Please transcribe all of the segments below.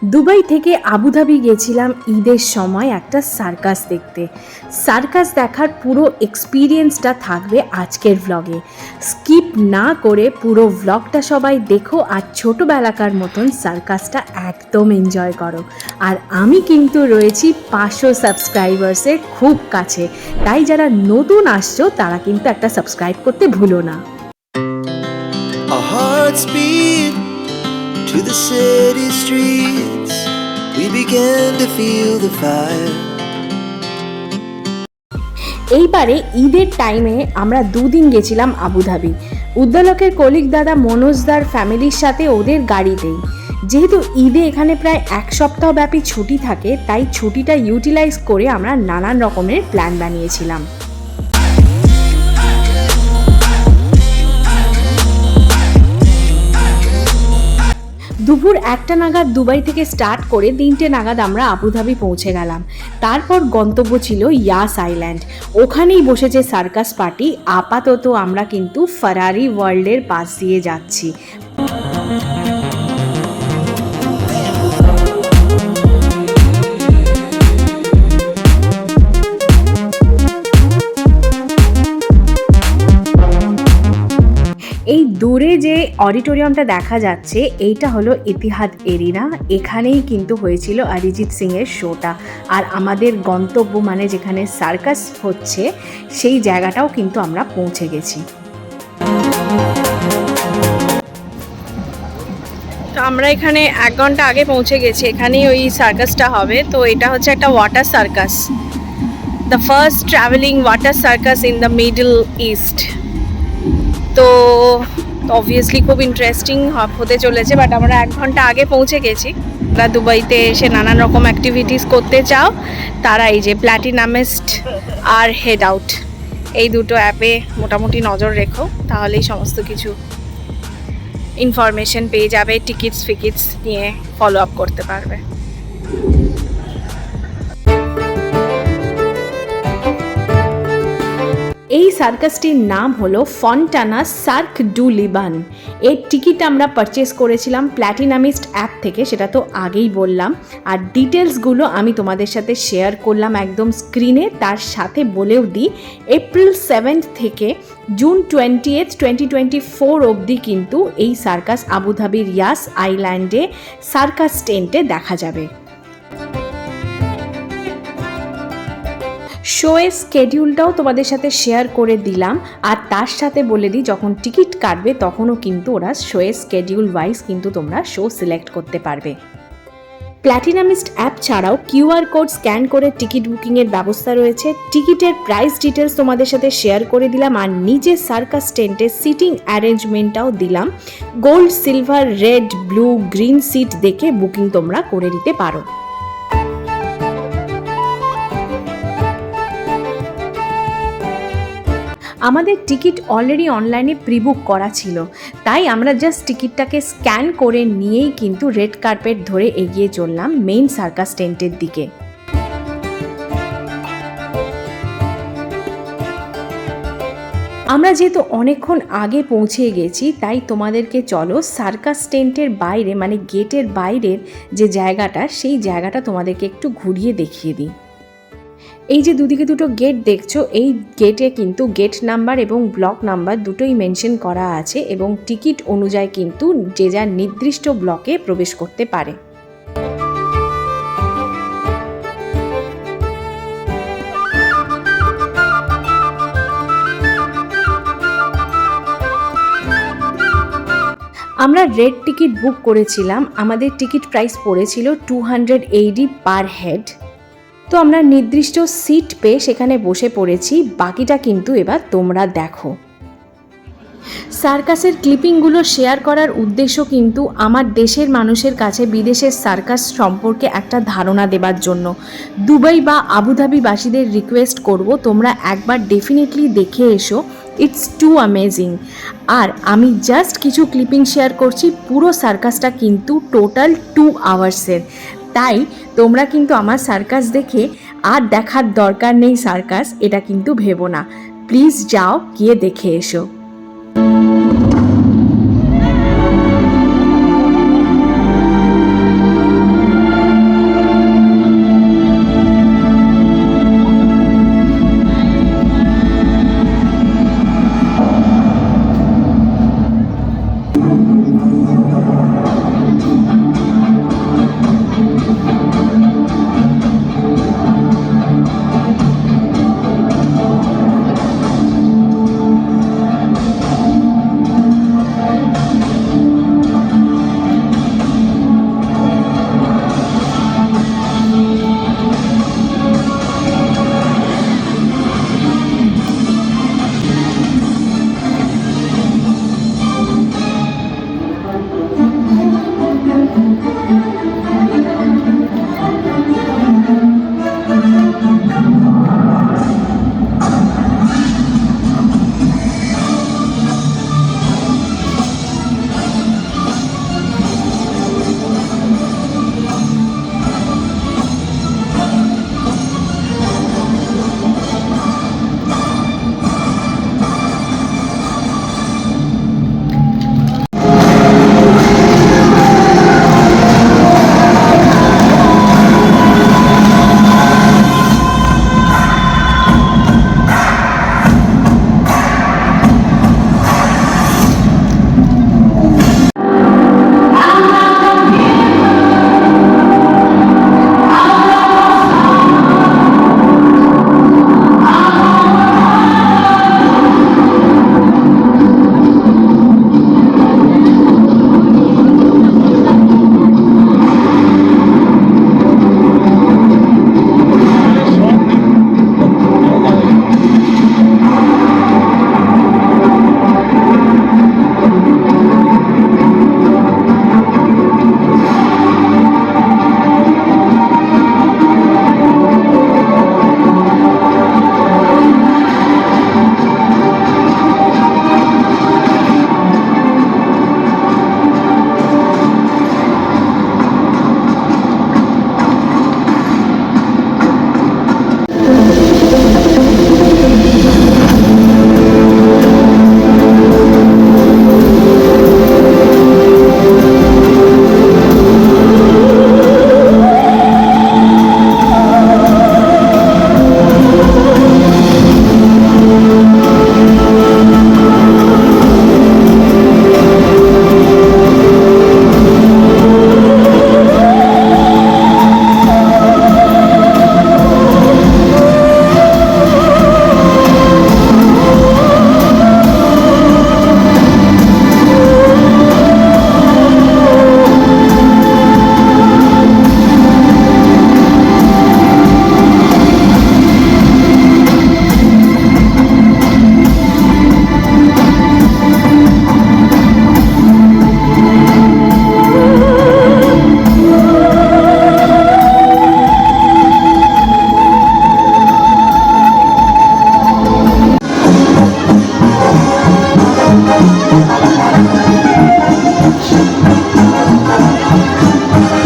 Dubai থেকে Abu Dhabi গেছিলাম ঈদের সময় একটা সার্কাস দেখতে। সার্কাস দেখার পুরো এক্সপিরিয়েন্সটা থাকবে আজকের ভ্লগে। স্কিপ না করে পুরো ভ্লগটা সবাই দেখো আর ছোটোবেলাকার মতন সার্কাসটা একদম এনজয় করো। আর আমি কিন্তু রয়েছি 500 সাবস্ক্রাইবার্সের খুব কাছে, তাই যারা নতুন আসছো তারা কিন্তু একটা সাবস্ক্রাইব করতে ভুলো না। Our hearts beat to the city streets. We began to feel the fire. এইবারে ঈদের টাইমে আমরা দুদিন গেছিলাম আবুধাবি। উদ্দালকের কলিগ দাদা মনোজদার ফ্যামিলির সাথে ওদের গাড়িতেই। যেহেতু ঈদে এখানে প্রায় এক সপ্তাহ ব্যাপী ছুটি থাকে, তাই ছুটিটা ইউটিলাইজ করে আমরা নানান রকমের প্ল্যান বানিয়েছিলাম। দুপুর 1টা নাগাদ দুবাই থেকে স্টার্ট করে 3টে নাগাদ আমরা আবুধাবি পৌঁছে গেলাম। তারপর গন্তব্য ছিল ইয়াস আইল্যান্ড। ওখানেই বসেছে সার্কাস পার্টি। আপাতত আমরা কিন্তু ফারারি ওয়ার্ল্ডের পাশ দিয়ে যাচ্ছি। এই দূরে যে অডিটোরিয়ামটা দেখা যাচ্ছে এইটা হলো ইতিহাদ এরিনা। এখানেই কিন্তু হয়েছিল অরিজিৎ সিংয়ের শোটা। আর আমাদের গন্তব্য মানে যেখানে সার্কাস হচ্ছে সেই জায়গাটাও কিন্তু আমরা পৌঁছে গেছি। তো আমরা এখানে 1 ঘন্টা আগে পৌঁছে গেছি। এখানেই ওই সার্কাসটা হবে। তো এটা হচ্ছে একটা water circus, the first travelling water circus in the middle east. তো অবভিয়াসলি খুব ইন্টারেস্টিং হতে চলেছে, বাট আমরা 1 ঘন্টা আগে পৌঁছে গেছি। যারা দুবাইতে এসে নানান রকম অ্যাক্টিভিটিস করতে চাও তারা এই যে প্ল্যাটিনামিস্ট আর হেড আউট এই দুটো অ্যাপে মোটামুটি নজর রেখো, তাহলেই সমস্ত কিছু ইনফরমেশন পেয়ে যাবে। টিকিটস নিয়ে ফলো আপ করতে পারবে। এই সার্কাসটির নাম হলো ফন্টানা সার্ক ডু লিবান। এর টিকিট আমরা পারচেস করেছিলাম প্ল্যাটিনামিস্ট অ্যাপ থেকে, সেটা তো আগেই বললাম। আর ডিটেলসগুলো আমি তোমাদের সাথে শেয়ার করলাম একদম স্ক্রিনে। তার সাথে বলেও দিই, এপ্রিল 7 থেকে জুন 20, 2024 অবধি কিন্তু এই সার্কাস আবুধাবির ইয়াস আইল্যান্ডে সার্কাস টেন্টে দেখা যাবে। শোয়ের স্কেডিউলটাও তোমাদের সাথে শেয়ার করে দিলাম। আর তার সাথে বলে দিই, যখন টিকিট কাটবে তখনও কিন্তু ওরা শোয়ের স্কেডিউল ওয়াইজ কিন্তু তোমরা শো সিলেক্ট করতে পারবে। প্ল্যাটিনামিস্ট অ্যাপ ছাড়াও QR কোড স্ক্যান করে টিকিট বুকিংয়ের ব্যবস্থা রয়েছে। টিকিটের প্রাইস ডিটেলস তোমাদের সাথে শেয়ার করে দিলাম। আর নিচে সার্কাস টেন্টের সিটিং অ্যারেঞ্জমেন্টটাও দিলাম। Gold, silver, red, blue, green seat দেখে বুকিং তোমরা করে নিতে পারো। আমাদের টিকিট অলরেডি অনলাইনে প্রিবুক করা ছিল, তাই আমরা জাস্ট টিকিটটাকে স্ক্যান করে নিয়েই কিন্তু রেড কার্পেট ধরে এগিয়ে চললাম মেইন সার্কাস টেন্টের দিকে। আমরা যেহেতু অনেকক্ষণ আগে পৌঁছে গেছি, তাই তোমাদেরকে চলো সার্কাস টেন্টের বাইরে মানে গেটের বাইরের যে জায়গাটা, সেই জায়গাটা তোমাদেরকে একটু ঘুরিয়ে দেখিয়ে দিই। এই যে দুদিকে দুটো গেট দেখছো, এই গেটে কিন্তু গেট নাম্বার এবং ব্লক নাম্বার দুটোই মেনশন করা আছে এবং টিকিট অনুযায়ী কিন্তু যে যার নির্দিষ্ট ব্লকে প্রবেশ করতে পারে। আমরা রেড টিকিট বুক করেছিলাম। আমাদের টিকিট প্রাইস পড়েছিল 280 পার হেড। তো আমরা নির্দিষ্ট সিট পেয়ে সেখানে বসে পড়েছি। বাকিটা কিন্তু এবার তোমরা দেখো। সার্কাসের ক্লিপিংগুলো শেয়ার করার উদ্দেশ্য কিন্তু আমার দেশের মানুষের কাছে বিদেশের সার্কাস সম্পর্কে একটা ধারণা দেবার জন্য। দুবাই বা আবুধাবিবাসীদের রিকোয়েস্ট করব, তোমরা একবার ডেফিনেটলি দেখে এসো। It's two amazing. আর আমি জাস্ট কিছু ক্লিপিং শেয়ার করছি। পুরো সার্কাসটা কিন্তু টোটাল 2 আওয়ার্সের। তাই তোমরা কিন্তু আমার সার্কাস দেখে আর দেখার দরকার নেই সার্কাস, এটা কিন্তু ভেবো না। প্লিজ যাও, গিয়ে দেখে এসো।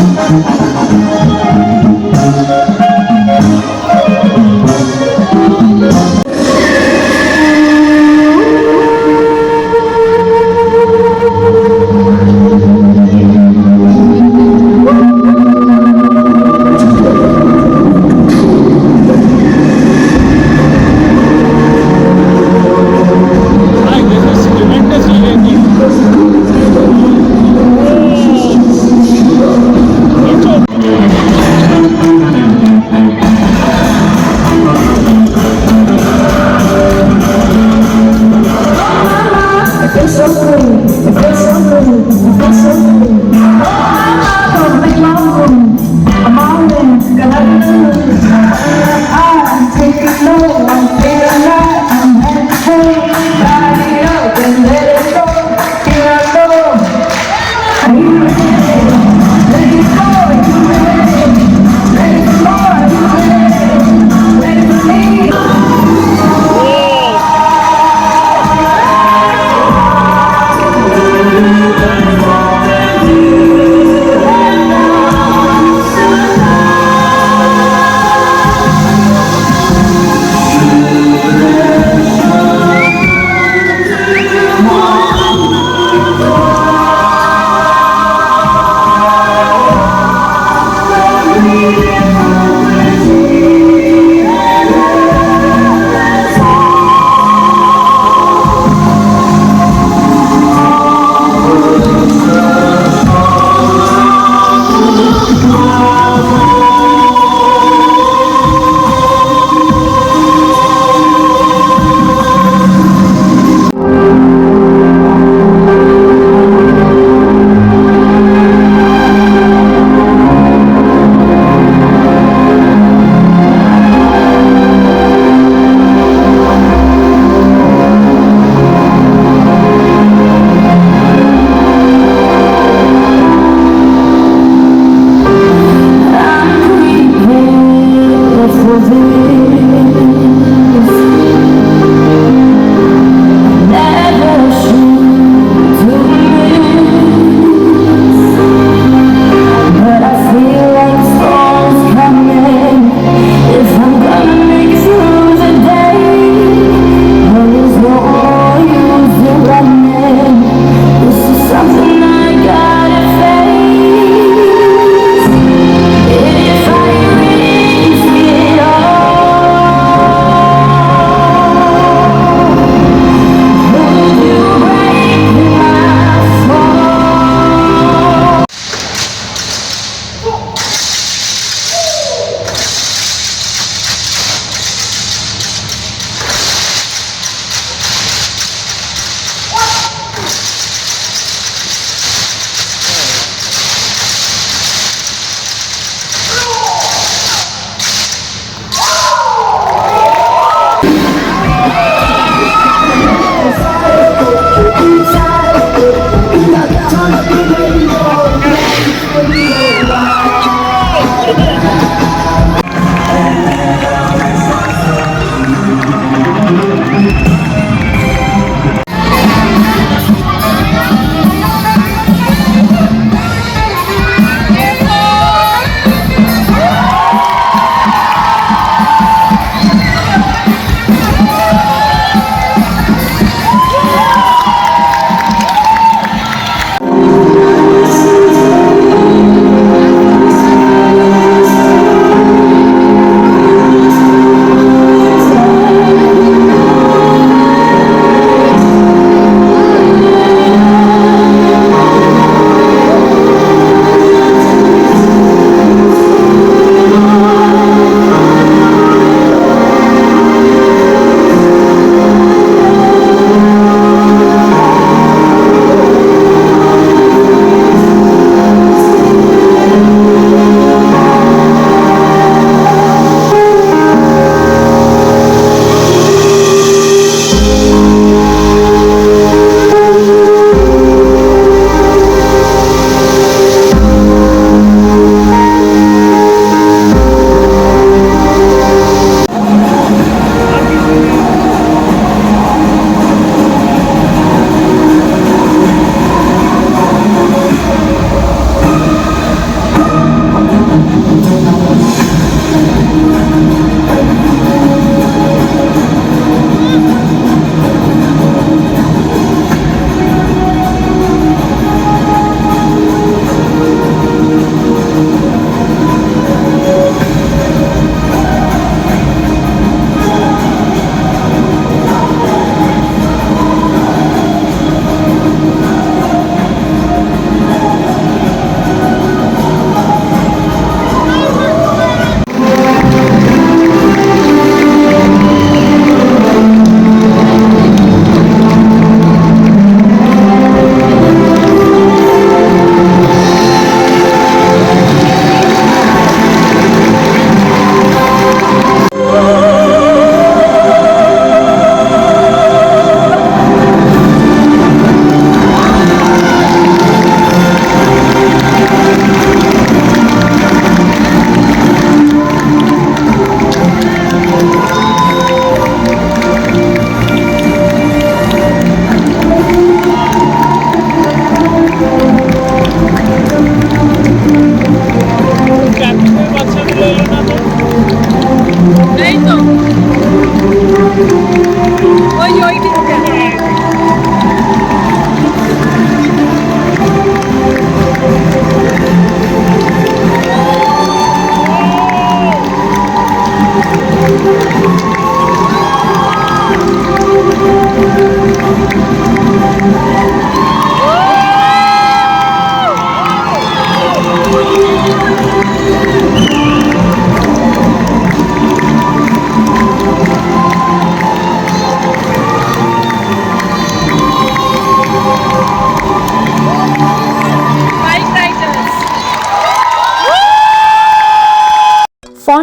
Hi, this is tremendously raining. It's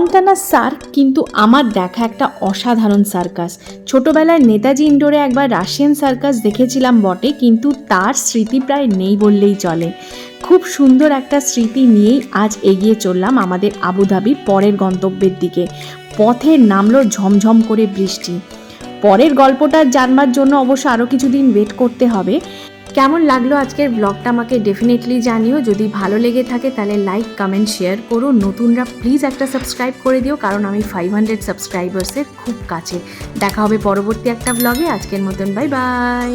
Montana SAARC কিন্তু আমার দেখা একটা অসাধারণ সার্কাস। ছোটবেলায় নেতাজি ইন্ডোরে একবার রাশিয়ান সার্কাস দেখেছিলাম বটে, কিন্তু তার স্মৃতি প্রায় নেই বললেই চলে। খুব সুন্দর একটা স্মৃতি নিয়েই আজ এগিয়ে চললাম আমাদের আবুধাবির পরের গন্তব্যের দিকে। পথে নামলো ঝমঝম করে বৃষ্টি। পরের গল্পটা জানবার জন্য অবশ্য আরও কিছুদিন ওয়েট করতে হবে। কেমন লাগলো আজকের ব্লগটা আমাকে ডেফিনেটলি জানিও। যদি ভালো লেগে থাকে তাহলে লাইক, কমেন্ট, শেয়ার করো। নতুনরা প্লিজ একটা সাবস্ক্রাইব করে দিও, কারণ আমি 500 সাবস্ক্রাইবার্সের খুব কাছে। দেখা হবে পরবর্তী একটা ব্লগে। আজকের মতন বাই বাই।